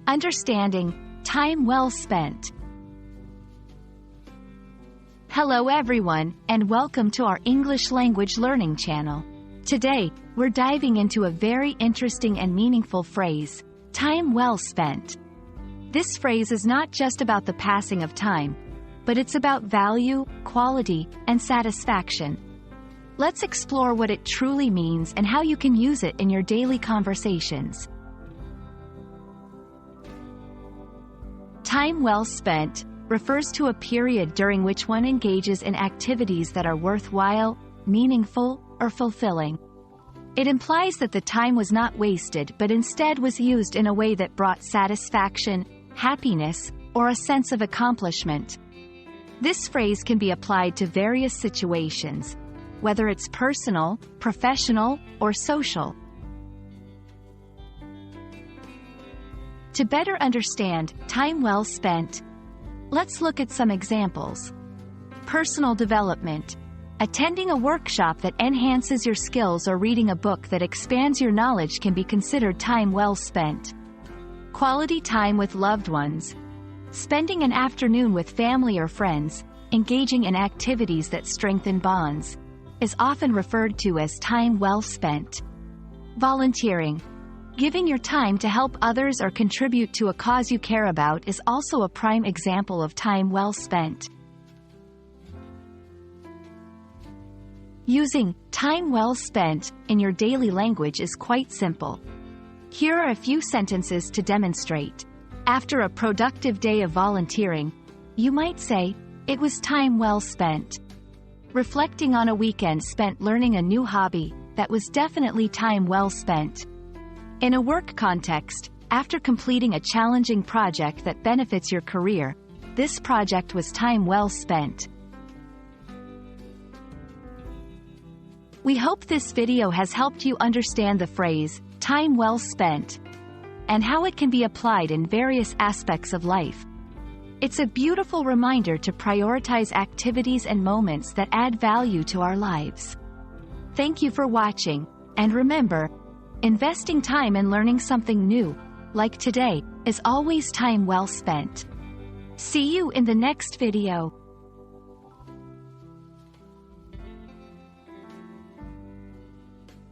Understanding time well spent. Hello everyone, and welcome to our English language learning channel. Today, we're diving into a very interesting and meaningful phrase, time well spent. This phrase is not just about the passing of time, but it's about value, quality, and satisfaction. Let's explore what it truly means and how you can use it in your daily conversations. Time well spent refers to a period during which one engages in activities that are worthwhile, meaningful, or fulfilling. It implies that the time was not wasted but instead was used in a way that brought satisfaction, happiness, or a sense of accomplishment. This phrase can be applied to various situations, whether it's personal, professional, or social. To better understand time well spent, let's look at some examples. Personal development. Attending a workshop that enhances your skills or reading a book that expands your knowledge can be considered time well spent. Quality time with loved ones. Spending an afternoon with family or friends, engaging in activities that strengthen bonds, is often referred to as time well spent. Volunteering. Giving your time to help others or contribute to a cause you care about is also a prime example of time well spent. Using time well spent in your daily language is quite simple. Here are a few sentences to demonstrate. After a productive day of volunteering, you might say, "It was time well spent." Reflecting on a weekend spent learning a new hobby, that was definitely time well spent. In a work context, after completing a challenging project that benefits your career, this project was time well spent. We hope this video has helped you understand the phrase, time well spent, and how it can be applied in various aspects of life. It's a beautiful reminder to prioritize activities and moments that add value to our lives. Thank you for watching, and remember, investing time in learning something new, like today, is always time well spent. See you in the next video.